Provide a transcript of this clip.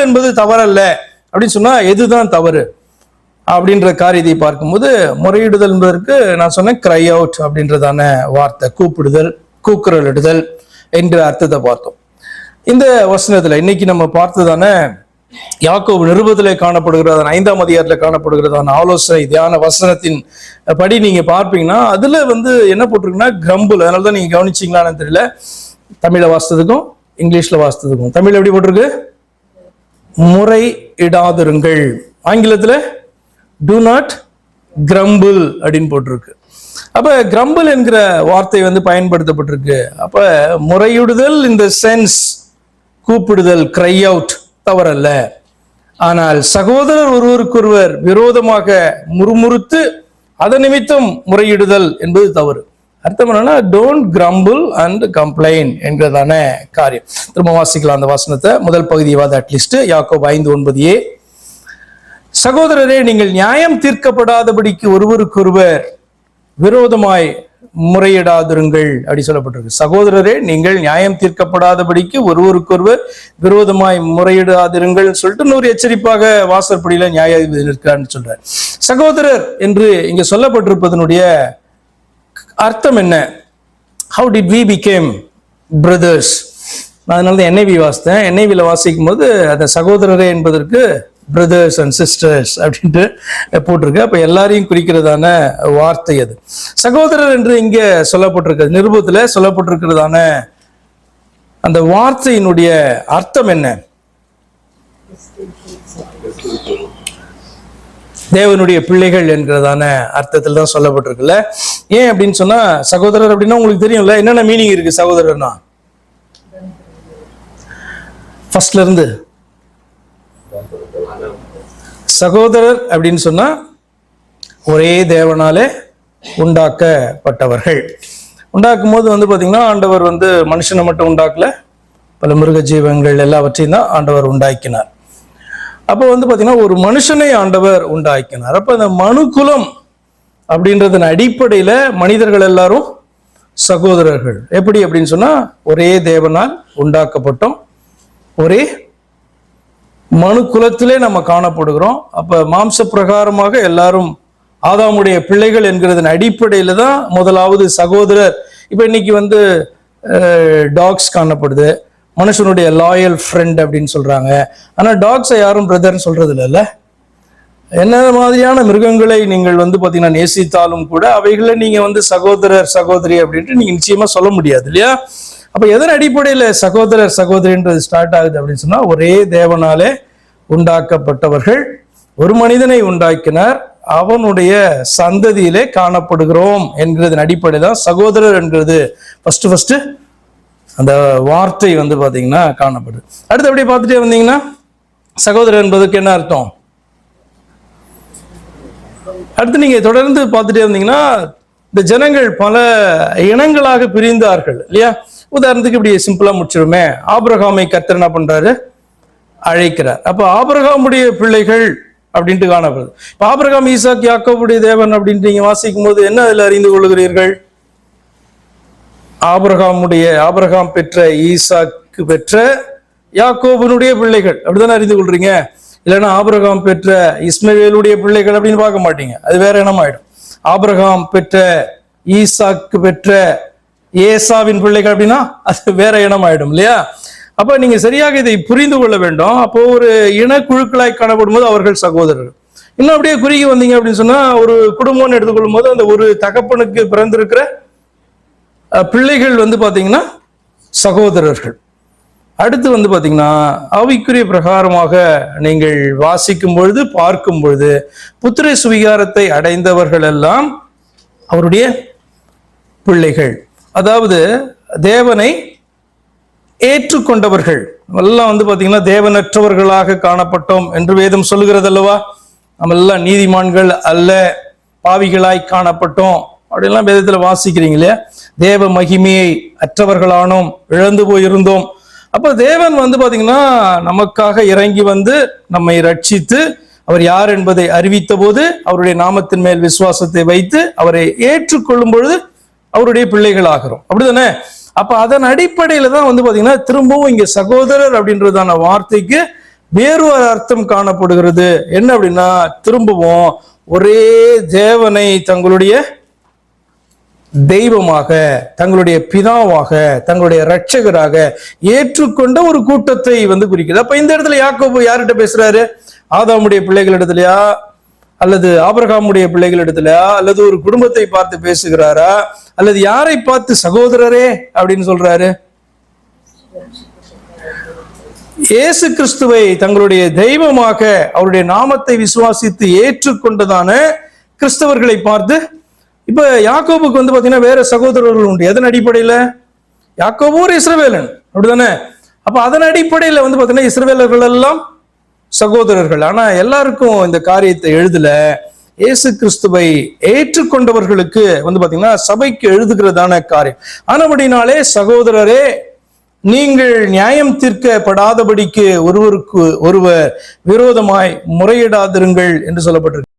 என்பது தவறல்ல அப்படின்னு சொன்னா எதுதான் தவறு அப்படின்ற காரியத்தை பார்க்கும்போது, முறையிடுதல் என்பதற்கு நான் சொன்னேன் கிரை அவுட் அப்படின்றதான வார்த்தை, கூப்பிடுதல், கூக்குரலிடுதல் என்ற அர்த்தத்தை பார்த்தோம். இந்த வசனத்துல இன்னைக்கு நம்ம பார்த்ததான யாக்கோபு நிருபத்திலே காணப்படுகிறதான 5ஆம் அதிகாரத்தில் காணப்படுகிறதான ஆலோசனை தியான வசனத்தின் படி நீங்க பார்ப்பீங்கன்னா அதுல என்ன போட்டிருக்குன்னா கிரம்பிள். அதனாலதான் நீங்க கவனிச்சீங்களான்னு தெரியல, தமிழ வாசித்ததுக்கும் இங்கிலீஷ்ல வாசித்ததுக்கும். தமிழ் எப்படி போட்டிருக்கு? முறை இடாதிருங்கள். ஆங்கிலத்துல do not grumble அப்படின்னு போட்டிருக்கு. அப்ப கிரம்பிள் என்கிற வார்த்தை பயன்படுத்தப்பட்டிருக்கு. அப்ப முறையிடுதல் இந்த சென்ஸ், கூப்பிடுதல், கிரை அவுட் தவறல்ல. ஆனால் சகோதரர் ஒருவருக்கொருவர் விரோதமாக முறுமுறுத்து அதன் நிமித்தம் முறையிடுதல் என்பது தவறு. அர்த்தம் என்னன்னா டோன்ட் கிரம்பிள் அண்ட் கம்ப்ளைன் என்கிறதான காரியம். திரும்ப வாசிக்கலாம் அந்த வசனத்தை, முதல் பகுதியாவது அட்லீஸ்ட். யாக்கோபு 5:9a, சகோதரரே நீங்கள் நியாயம் தீர்க்கப்படாதபடிக்கு ஒருவருக்கொருவர் விரோதமாய் முறையிடாதிருங்கள் அப்படி சொல்லப்பட்டிருக்கு. சகோதரரே நீங்கள் நியாயம் தீர்க்கப்படாதபடிக்கு ஒருவருக்கொருவர் விரோதமாய் முறையிடாதிருங்கள் சொல்லிட்டு இன்னொரு எச்சரிப்பாக வாசற்படியில நியாயாதிபதி இருக்கிறான்னு சொல்றார். சகோதரர் என்று இங்க சொல்லப்பட்டிருப்பதனுடைய அர்த்தம் என்ன? How did we become brothers? நான் அதனால NIV வாசித்தேன். NIVல வாசிக்கும் போது அந்த சகோதரரே என்பதற்கு பிரதர்ஸ் அண்ட் சிஸ்டர்ஸ் அப்படின்ட்டு போட்டிருக்கு. அப்ப எல்லாரையும் குறிக்கிறதான வார்த்தை அது. சகோதரர் என்று இங்க சொல்லப்பட்டிருக்கிறது, நிருபத்துல சொல்லப்பட்டிருக்கிறதான அந்த வார்த்தையினுடைய அர்த்தம் என்ன? தேவனுடைய பிள்ளைகள் என்கிறதான அர்த்தத்தில் தான் சொல்லப்பட்டிருக்குல்ல. ஏன் அப்படின்னு சொன்னா, சகோதரர் அப்படின்னா உங்களுக்கு தெரியும்ல என்னென்ன மீனிங் இருக்கு சகோதரர்னா. ஃபர்ஸ்ட்ல இருந்து சகோதரர் அப்படின்னு சொன்னா ஒரே தேவனாலே உண்டாக்கப்பட்டவர்கள். உண்டாக்கும் போது பாத்தீங்கன்னா ஆண்டவர் மனுஷனை மட்டும் உண்டாக்கல, பல மிருக ஜீவங்கள் எல்லாவற்றையும் தான் ஆண்டவர் உண்டாக்கினார். அப்போ பாத்தீங்கன்னா ஒரு மனுஷனை ஆண்டவர் உண்டாக்கினார். அப்ப அந்த மனுக்குலம் அப்படின்றதன் அடிப்படையில மனிதர்கள் எல்லாரும் சகோதரர்கள். எப்படி அப்படின்னு சொன்னா ஒரே தேவனால் உண்டாக்கப்பட்டோம், ஒரே மனு குலத்திலே நம்ம காணப்படுகிறோம். அப்ப மாம்ச பிரகாரமாக எல்லாரும் ஆதாமுடைய பிள்ளைகள் என்கிறதன் அடிப்படையில தான் முதலாவது சகோதரர். இப்ப இன்னைக்கு டாக்ஸ் காணப்படுது, மனுஷனுடைய லாயல் ஃப்ரெண்ட் அப்படின்னு சொல்றாங்க. ஆனா டாக்ஸை யாரும் பிரதர்ன்னு சொல்றது இல்லைல்ல. என்ன மாதிரியான மிருகங்களை நீங்கள் பாத்தீங்கன்னா நேசித்தாலும் கூட அவைகளை நீங்க சகோதரர் சகோதரி அப்படின்ட்டு நீங்க நிச்சயமா சொல்ல முடியாது இல்லையா. அப்ப எதன் அடிப்படையில சகோதரர் சகோதரின்றது ஸ்டார்ட் ஆகுது அப்படின்னு சொன்னா, ஒரே தேவனாலே உண்டாக்கப்பட்டவர்கள், ஒரு மனிதனை உண்டாக்கினார், அவனுடைய சந்ததியிலே காணப்படுகிறோம் என்கிறதன் அடிப்படையில் தான் சகோதரர் என்கிறது ஃபர்ஸ்ட் அந்த வார்த்தை பாத்தீங்கன்னா காணப்படுது. அடுத்து அப்படியே பார்த்துட்டே வந்தீங்கன்னா சகோதரர் என்பதுக்கு என்ன அர்த்தம்? அடுத்து நீங்க தொடர்ந்து பார்த்துட்டே வந்தீங்கன்னா இந்த ஜனங்கள் பல இனங்களாக பிரிந்தார்கள் இல்லையா. உதாரணத்துக்கு இப்படி சிம்பிளா முடிச்சிருமே, ஆபிரகாமை கர்த்தர் என்ன பண்றாரு? அழைக்கிறார். அப்ப ஆபிரகாமுடைய பிள்ளைகள் அப்படின்ட்டு காணப்படுது. இப்ப ஆபிரகாம், ஈசாக், யாக்கோபுடைய தேவன் அப்படின்ட்டு நீங்க வாசிக்கும் போது என்ன அதில் அறிந்து கொள்கிறீர்கள்? ஆபிரகாம் பெற்ற, ஈசாக்கு பெற்ற யாக்கோபுனுடைய பிள்ளைகள் அப்படித்தானே அறிந்து கொள்றீங்க. இல்லைன்னா ஆபிரகாம் பெற்ற இஸ்மவேலுடைய பிள்ளைகள் அப்படின்னு பார்க்க மாட்டீங்க, அது வேற இனமாயிடும். ஆபிரகாம் பெற்ற, ஈசாக்கு பெற்ற ஏசாவின் பிள்ளைகள் அப்படின்னா அது வேற இனமாயிடும் இல்லையா. அப்ப நீங்க சரியாக இதை புரிந்து கொள்ள வேண்டும். அப்போ ஒரு இனக்குழுக்களாய் காணப்படும் போது அவர்கள் சகோதரர்கள். இன்னும் அப்படியே குறுகி வந்தீங்க அப்படின்னு சொன்னா, ஒரு குடும்பம்னு எடுத்துக்கொள்ளும் போது அந்த ஒரு தகப்பனுக்கு பிறந்திருக்கிற பிள்ளைகள் பாத்தீங்கன்னா சகோதரர்கள். அடுத்து பாத்தீங்கன்னா ஆவிக்குரிய பிரகாரமாக நீங்கள் வாசிக்கும் பொழுது பார்க்கும் பொழுது புத்திர சுவிகாரத்தை அடைந்தவர்கள் எல்லாம் அவருடைய பிள்ளைகள். அதாவது தேவனை ஏற்றுக்கொண்டவர்கள் எல்லாம் பாத்தீங்கன்னா தேவனற்றவர்களாக காணப்பட்டோம் என்று வேதம் சொல்லுகிறது அல்லவா. நம்ம எல்லாம் நீதிமான்கள் அல்ல, பாவிகளாய் காணப்பட்டோம் அப்படின்லாம் வேதத்துல வாசிக்கிறீங்க இல்லையா. தேவ மகிமையை அற்றவர்களானோம், இழந்து போயிருந்தோம். அப்ப தேவன் பாத்தீங்கன்னா நமக்காக இறங்கி நம்மை ரட்சித்து அவர் யார் என்பதை அறிவித்த போது அவருடைய நாமத்தின் மேல் விசுவாசத்தை வைத்து அவரை ஏற்றுக்கொள்ளும் பொழுது அவருடைய பிள்ளைகள் ஆகிறோம். அப்படிதானே? அப்ப அதன் அடிப்படையில தான் பாத்தீங்கன்னா திரும்பவும் இங்க சகோதரர் அப்படின்றதான வார்த்தைக்கு வேறு ஒரு அர்த்தம் காணப்படுகிறது. என்ன அப்படின்னா, திரும்பவும் ஒரே தேவனை தங்களுடைய தெய்வமாக, தங்களுடைய பிதாவாக, தங்களுடைய இரட்சகராக ஏற்றுக்கொண்ட ஒரு கூட்டத்தை குறிக்கிறது. அப்ப இந்த இடத்துல யாக்கோபு யார்கிட்ட பேசுறாரு? ஆதாமுடைய பிள்ளைகளிடத்திலயா, அல்லது ஆபிரகாமுடைய பிள்ளைகளிடத்திலயா, அல்லது ஒரு குடும்பத்தை பார்த்து பேசுகிறாரா, அல்லது யாரை பார்த்து சகோதரரே அப்படின்னு சொல்றாரு? இயேசு கிறிஸ்துவை தங்களுடைய தெய்வமாக, அவருடைய நாமத்தை விசுவாசித்து ஏற்றுக்கொண்டதான கிறிஸ்தவர்களை பார்த்து. இப்ப யாக்கோபுக்கு பாத்தீங்கன்னா வேற சகோதரர்கள் உண்டு. எதன் அடிப்படையில? யாக்கோபு ஒரு இஸ்ரவேலன், அப்படிதானே? அப்ப அதன் அடிப்படையில பாத்தீங்கன்னா இஸ்ரவேலர்கள் எல்லாம் சகோதரர்கள். ஆனா எல்லாருக்கும் இந்த காரியத்தை எழுதல. இயேசு கிறிஸ்துவை ஏற்றுக்கொண்டவர்களுக்கு பாத்தீங்கன்னா சபைக்கு எழுதுகிறதான காரியம். ஆனபடினாலே சகோதரரே, நீங்கள் நியாயம் தீர்க்கப்படாதபடிக்கு ஒருவருக்கு ஒருவர் விரோதமாய் முறையிடாதிருங்கள் என்று சொல்லப்பட்டிருக்கு.